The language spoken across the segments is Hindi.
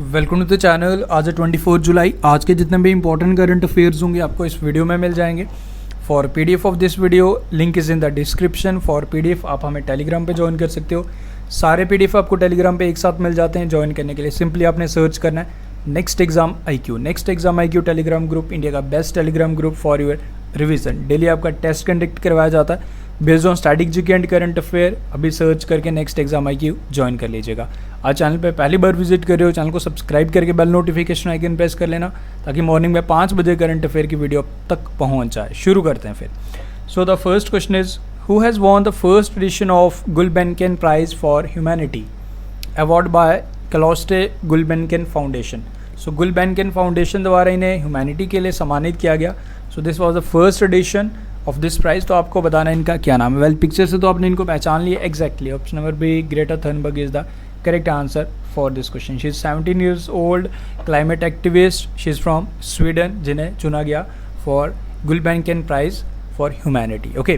Welcome to the channel. आज है 24 जुलाई। आज के जितने भी इंपॉर्टेंट करंट अफेयर्स होंगे आपको इस वीडियो में मिल जाएंगे। For PDF of this video link is in the description. For PDF आप हमें टेलीग्राम पे ज्वाइन कर सकते हो। सारे पीडीएफ आपको टेलीग्राम पे एक साथ मिल जाते हैं। ज्वाइन करने के लिए सिंपली आपने सर्च करना है next exam IQ। Next exam IQ Telegram group India का best Telegram group for your revision. Daily आपका टेस्ट कंडक्ट करवाया जाता है based on static GK and current affair. अभी सर्च करके नेक्स्ट एग्जाम IQ ज्वाइन कर लीजिएगा। आज चैनल पे पहली बार विजिट कर रहे हो, चैनल को सब्सक्राइब करके बेल नोटिफिकेशन आइकन प्रेस कर लेना ताकि मॉर्निंग में 5 बजे करंट अफेयर की वीडियो तक पहुंच जाए। शुरू करते हैं फिर। So the first question is who has won the first edition of Gulbenkian prize for humanity award by Calouste Gulbenkian foundation. So Gulbenkian foundation द्वारा इन्हें ह्यूमैनिटी के लिए सम्मानित किया गया। So this was the first edition of this prize. तो आपको बताना है इनका क्या नाम है। वेल पिक्चर से तो आपने इनको पहचान लिया exactly. Option number B Greta Thunberg is the correct answer for this question. She is 17 years old, climate activist. She is from Sweden, जिन्हें चुना गया for Gulbenkian prize for humanity. Okay,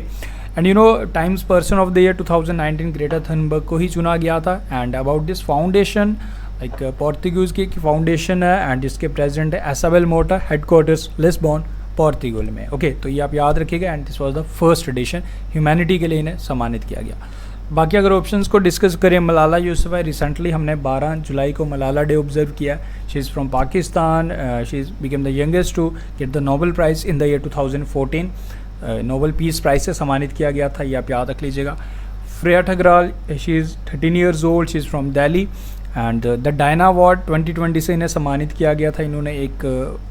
and you know Times person of the year 2019 Greta Thunberg को ही चुना गया था। एंड अबाउट दिस फाउंडेशन, एक पोर्तुगीज़ की फाउंडेशन है एंड इसके प्रेसिडेंट है एसाबेल मोटा, हेडक्वार्टर्स लिस्बॉन पोर्तुगल में। ओके, तो ये आप याद रखिएगा। And this was the first addition, humanity के लिए इन्हें सम्मानित किया गया। बाकी अगर ऑप्शंस को डिस्कस करें, मलाला यूसुफजई, रिसेंटली हमने 12 जुलाई को मलाला डे ऑब्जर्व किया। She is from Pakistan. She is became the youngest to get the Nobel prize in the year 2014। Nobel peace prize से सम्मानित किया गया था, ये आप याद रख लीजिएगा। Freya Thagral, she is 13 years old, she is from Delhi. And the Diana award 2020 से इन्हें सम्मानित किया गया था। इन्होंने एक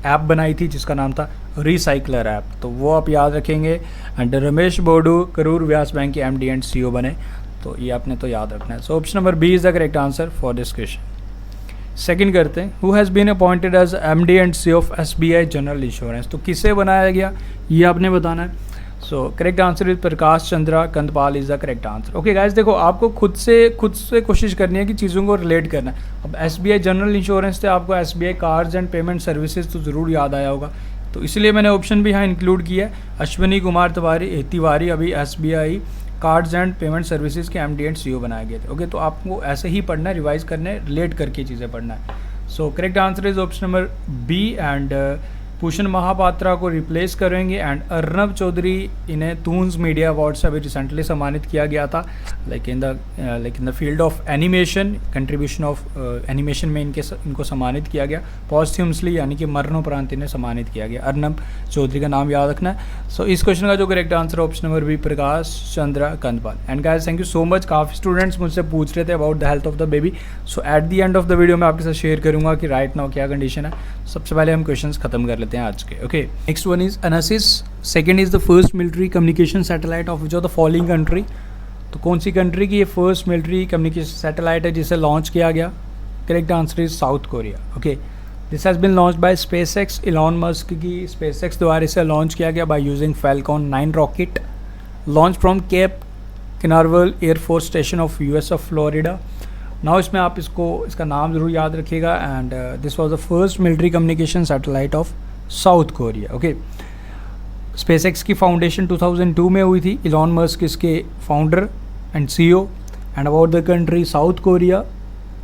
ऐप बनाई थी जिसका नाम था रिसाइकलर ऐप, तो वो आप याद रखेंगे। एंड रमेश बोडू करूर व्यास बैंक के MD एंड CEO बने, तो ये आपने तो याद रखना है। So option number B is the correct answer for this question. Second करते हैं, who has been appointed as MD and CEO of SBI general insurance. तो किसे बनाया गया ये आपने बताना है। So correct answer is Prakash Chandra Kandpal is the correct answer. Okay guys, देखो आपको खुद से कोशिश करनी है कि चीज़ों को रिलेट करना है। अब SBI जनरल इंश्योरेंस थे, आपको SBI cards and payment services तो ज़रूर याद आया होगा, तो इसलिए मैंने ऑप्शन भी यहाँ इंक्लूड किया है। अश्विनी कुमार तिवारी अभी SBI cards and payment services के MD एंड CEO बनाए गए थे। ओके, तो आपको ऐसे ही पढ़ना है, रिवाइज करना है, रिलेट करके चीज़ें पढ़ना है। So correct answer is option number B. And Bhushan Mahapatra को रिप्लेस करेंगे। एंड अर्नब चौधरी, इन्हें टून्स मीडिया अवार्ड से अभी रिसेंटली सम्मानित किया गया था। Like in the field of animation, contribution of animation में इनको सम्मानित किया गया पॉस्ट्यूम्सली, यानी कि मरणोपरांत इन्हें सम्मानित किया गया। अर्नब चौधरी का नाम याद रखना है। सो इस क्वेश्चन का जो correct answer option number B Prakash Chandra Kandpal. And guys thank you so much. काफ़ी स्टूडेंट्स मुझसे पूछ रहे थे about the health of the baby. So at the end of the video मैं आपके साथ शेयर करूंगा कि राइट नाउ क्या कंडीशन है। सबसे पहले हम क्वेश्चन खत्म कर लेते हैं आज के। Okay, next one is ANASIS. Second is the first military communication satellite of which of the following country. तो कौन सी कंट्री की ये फर्स्ट मिलिट्री कम्युनिकेशन सैटेलाइट है जिसे लॉन्च किया गया। Correct answer is South Korea. Okay, this has been launch by SpaceX। Elon Musk की SpaceX द्वारा इसे लॉन्च किया गया by using Falcon 9 rocket launch from Cape Canaveral air force station of US of Florida. Now इसमें आप इसका नाम ज़रूर याद रखिएगा। And this was the first military communication satellite of South Korea. Okay, SpaceX की फाउंडेशन 2002 में हुई थी। इलॉन मस्क इसके founder and CEO। And about the country South Korea,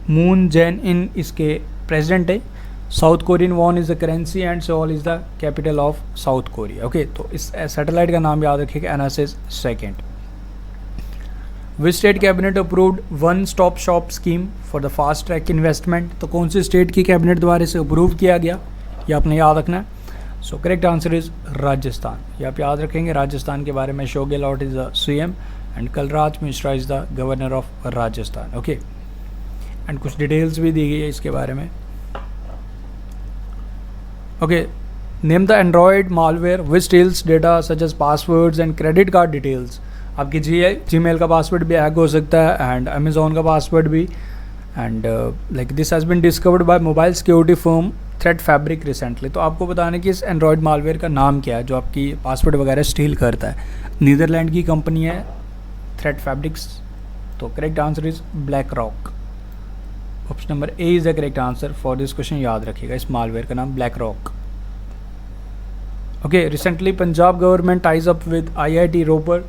Moon Jae-in इसके प्रेसिडेंट है। South Korean won is the currency and Seoul is the capital of South Korea. Okay, तो इस सैटेलाइट का नाम याद रखिएगा, ANASIS second. Which state cabinet approved one stop shop scheme for the fast track investment. तो कौन सी स्टेट की कैबिनेट द्वारा इसे अप्रूव किया गया ये आपने याद रखना है। So correct answer is Rajasthan. ये आप याद रखेंगे। राजस्थान के बारे में Ashok Gehlot is the CM and Kalraj Mishra is the governor of Rajasthan. Okay, and कुछ डिटेल्स भी दी गई है इसके बारे में। Okay, name the Android malware which steals data such as passwords and credit card details. आपकी Gmail का पासवर्ड भी हैक हो सकता है एंड Amazon का पासवर्ड भी। And like this has been discovered by mobile security firm threat fabric recently. तो आपको बताने कि इस एंड्रॉयड मालवेयर का नाम क्या है जो आपकी पासवर्ड वगैरह स्टील करता है। नीदरलैंड की कंपनी है थ्रेट फैब्रिक्स। तो correct answer is BlackRock. Option number A is the correct answer for this question. याद रखिएगा इस मालवेयर का नाम BlackRock. Okay, recently Punjab government ties up with IIT Ropar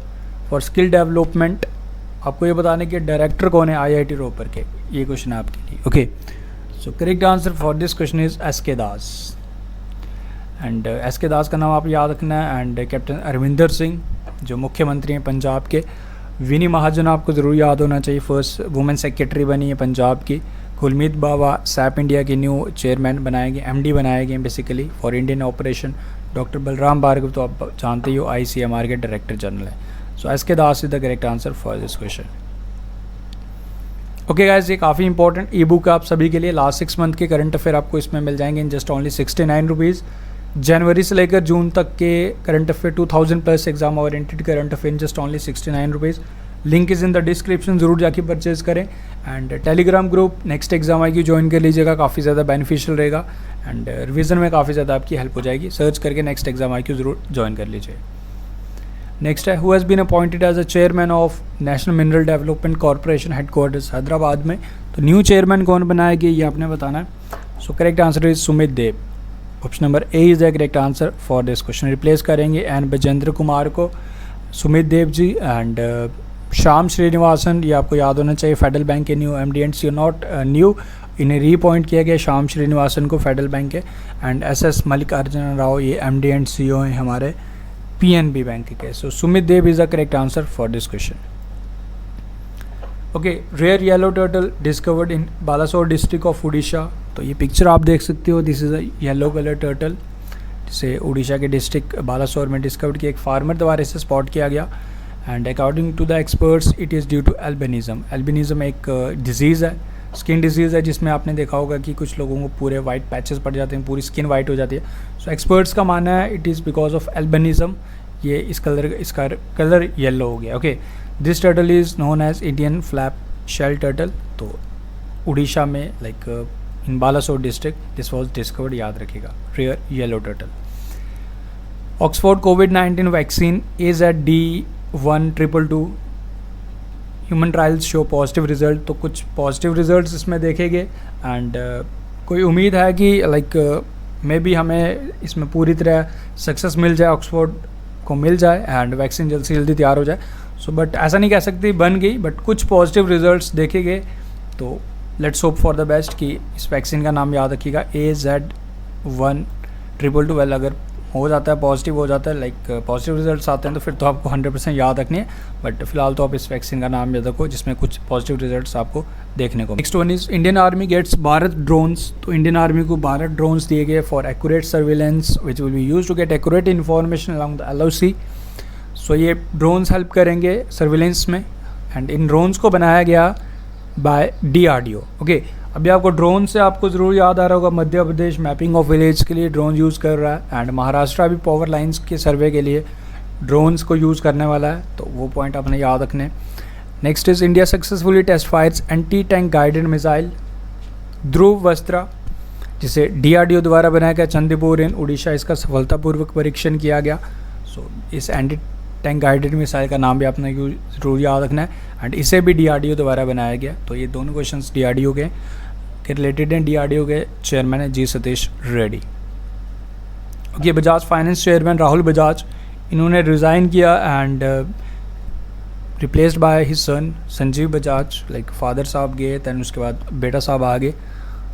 for skill development. आपको ये बताने कि डायरेक्टर कौन है IIT रोपर के, ये क्वेश्चन है आपके लिए। Okay, so correct answer for this question is S K Das. And S K दास का नाम आप याद रखना है। एंड कैप्टन अरविंदर सिंह जो मुख्यमंत्री हैं पंजाब के। विनी महाजन आपको ज़रूर याद होना चाहिए, फर्स्ट वुमेन सेक्रेटरी बनी है पंजाब की। गुरमीत बाबा सैप इंडिया के न्यू चेयरमैन बनाए गए, एमडी बनाए गए basically for Indian operation. Doctor Balram Bhargava तो आप जानते ही हो, ICMR के डायरेक्टर जनरल है। So S K Das is the correct answer for this question. Okay guys, ये काफ़ी इंपॉर्टेंट ई बुक है आप सभी के लिए। लास्ट 6 मंथ के करंट अफेयर आपको इसमें मिल जाएंगे इन जस्ट ओनली 69 रुपीज़। जनवरी से लेकर जून तक के current affair 2000 plus exam oriented current affair in just only 69 rupees. Link is in the description, ज़रूर जाके परचेज़ करें। And Telegram group next exam आएगी ज्वाइन कर लीजिएगा, काफ़ी ज़्यादा बेनिफिशियल रहेगा। एंड रिवीजन में काफ़ी ज़्यादा आपकी हेल्प हो जाएगी। सर्च करके नेक्स्ट एग्जाम आएगी ज़रूर ज्वाइन कर लीजिए। नेक्स्ट है, who has been appointed as a chairman of national mineral development corporation headquarters Hyderabad में। तो न्यू चेयरमैन कौन बनाया गया ये आपने बताना है। So correct answer is Sumit Dev. Option number A is the correct answer for this question. Replace करेंगे एन बजेंद्र कुमार को सुमित देव जी। एंड श्याम श्रीनिवासन, ये आपको याद होना चाहिए, फेडरल बैंक के new MD and CEO, not new, इन्हें रीअपॉइंट किया गया श्याम श्रीनिवासन को फेडरल बैंक के। एंड SS मल्लिकार्जुन राव, ये MD एंड CEO हैं हमारे PNB बैंक के। सो Sumit Dev is the correct answer for this question. Okay, rare yellow turtle discovered in Balasore district of Orissa. तो ये पिक्चर आप देख सकते हो, this is a yellow colour turtle जिसे उड़ीसा के डिस्ट्रिक्ट बालासोर में डिस्कवर किया, एक फार्मर द्वारा इसे स्पॉट किया गया। And according to the experts it is due to albinism. Albinism एक डिजीज़ है, स्किन डिजीज़ है, जिसमें आपने देखा होगा कि कुछ लोगों को पूरे वाइट पैचेस पड़ जाते हैं, पूरी स्किन वाइट हो जाती है। सो एक्सपर्ट्स का मानना है it is because of albinism, ये इसका कलर येलो हो गया। Okay, this turtle is known as Indian flap shell turtle. तो उड़ीसा में like in Balasore district this was discovered, याद रखिएगा, rare yellow turtle. Oxford COVID-19 vaccine is at D1222 human trials show positive result. तो कुछ पॉजिटिव रिजल्ट्स इसमें देखेंगे। एंड कोई उम्मीद है कि लाइक मे बी हमें इसमें पूरी तरह सक्सेस मिल जाए, ऑक्सफोर्ड को मिल जाए एंड वैक्सीन जल्द से जल्दी तैयार हो जाए। सो बट ऐसा नहीं कह सकती बन गई, बट कुछ पॉजिटिव रिजल्ट्स देखे गए। तो let's hope for the best कि इस वैक्सीन का नाम याद रखिएगा AZ1222। अगर हो जाता है, पॉजिटिव हो जाता है, लाइक पॉजिटिव रिजल्ट्स आते हैं तो फिर तो आपको 100% याद रखनी है। बट फिलहाल तो आप इस वैक्सीन का नाम याद रखो जिसमें कुछ पॉजिटिव रिजल्ट्स आपको देखने को। Next one is Indian army gets Bharat drones. तो इंडियन आर्मी को भारत ड्रोन्स दिए गए for accurate surveillance which will be use to get accurate information along the LOC। So ये ड्रोन्स हेल्प करेंगे सर्विलेंस में। एंड इन ड्रोन्स को बनाया गया बाय DRDO। ओके, अभी आपको ड्रोन से आपको ज़रूर याद आ रहा होगा, Madhya Pradesh mapping of village के लिए ड्रोन यूज़ कर रहा है। एंड महाराष्ट्र भी पावर लाइंस के सर्वे के लिए ड्रोन्स को यूज़ करने वाला है, तो वो पॉइंट आपने याद रखने। Next is India successfully test fires anti tank guided missile Dhruvastra, जिसे DRDO द्वारा बनाया गया चंदीपुर इन उड़ीसा, इसका सफलतापूर्वक परीक्षण किया गया। सो इस एंटी टैंक गाइडेड मिसाइल का नाम भी आपने ज़रूर याद रखना है। एंड इसे भी DRDO द्वारा बनाया गया। तो ये दोनों क्वेश्चंस DRDO के रिलेटेड हैं। DRDO के चेयरमैन है G Satish Reddy. Okay, Bajaj finance chairman Rahul Bajaj, इन्होंने रिज़ाइन किया and replaced by his son Sanjeev Bajaj. Like father साहब गए, दैन उसके बाद बेटा साहब आगे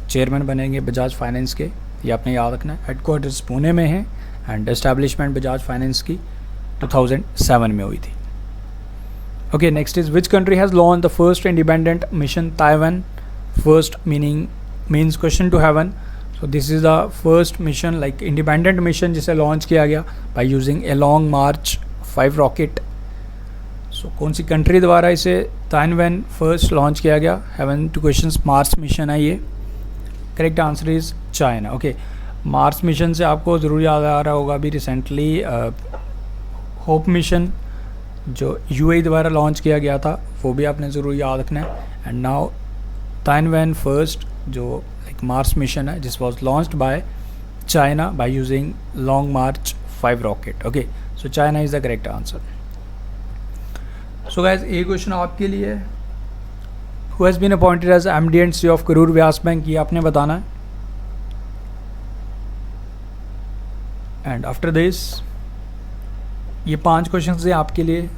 चेयरमैन बनेंगे बजाज फाइनेंस के, ये आपने याद रखना है। हेडक्वार्टर्स पुणे में है एंड एस्टैब्लिशमेंट बजाज फाइनेंस की 2007 में हुई थी। Okay, next is which country has launch the first independent mission Taiwan. First means question to heaven. So this is the first mission like independent mission जिसे लॉन्च किया गया by using a long March 5 rocket. So कौन सी कंट्री द्वारा इसे ताइवान फर्स्ट लॉन्च किया गया। Haven two questions, Mars mission है ये। Correct answer is China. Okay, Mars mission से आपको ज़रूर याद आ रहा होगा अभी रिसेंटली होप मिशन जो UAE द्वारा लॉन्च किया गया था, वो भी आपने ज़रूर याद रखना है। एंड नाउ ताइवान फर्स्ट जो लाइक मार्स मिशन है जिस was launched by China by using Long March 5 rocket. Okay, so China is the correct answer. So guys, ये क्वेश्चन आपके लिए है, who has been appointed as MD and CEO of Karur Vysya bank, ये आपने बताना है। एंड आफ्टर दिस ये 5 क्वेश्चन हैं आपके लिए।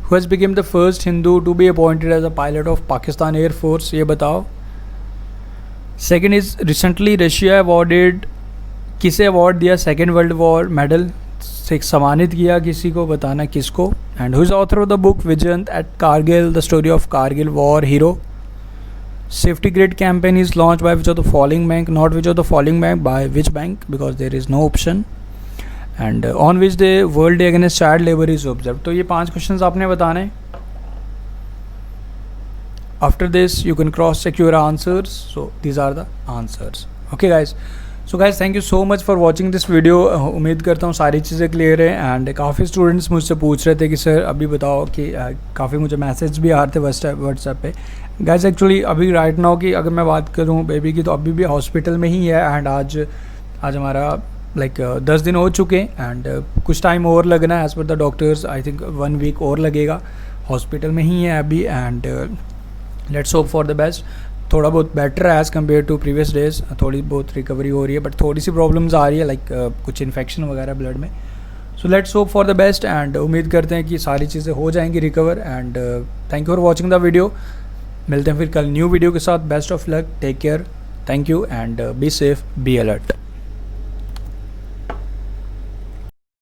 Who has become the first Hindu to be appointed as a pilot of Pakistan air force, ये बताओ। Second is recently Russia awarded, किसे अवार्ड दिया सेकेंड वर्ल्ड वॉर मेडल से सम्मानित किया, किसी को बताना किसको। And who is author of the book vision at Kargil the story of Kargil war hero. Safety grid campaign is launch by which of the following bank, not which of the following bank, by which bank, because there is no option. And on which day world day against child labour is observe. तो ये 5 क्वेश्चन आपने बताने। After this you can cross check your answers, so these are the answers. Okay guys, so guys thank you so much for watching this video. उम्मीद करता हूँ सारी चीज़ें क्लियर है। एंड काफ़ी स्टूडेंट्स मुझसे पूछ रहे थे कि सर अभी बताओ कि काफ़ी मुझे मैसेज भी आ रहे थे व्हाट्सएप पे। गाइज एक्चुअली अभी राइट नाउ की अगर मैं बात करूँ बेबी की, तो अभी भी हॉस्पिटल में ही है। एंड आज हमारा लाइक 10 दिन हो चुके हैं। एंड कुछ टाइम और लगना है as per the doctors, I think 1 week और लगेगा। हॉस्पिटल में ही है अभी। And let's hope for the best. थोड़ा बहुत बेटर है as compare to previous days, थोड़ी बहुत रिकवरी हो रही है, बट थोड़ी सी प्रॉब्लम्स आ रही है लाइक कुछ इन्फेक्शन वगैरह ब्लड में। So let's hope for the best and उम्मीद करते हैं कि सारी चीज़ें हो जाएंगी recover. And thank you for watching the video. मिलते हैं फिर कल न्यू वीडियो के साथ। Best of luck, take care, thank you and be safe, be alert.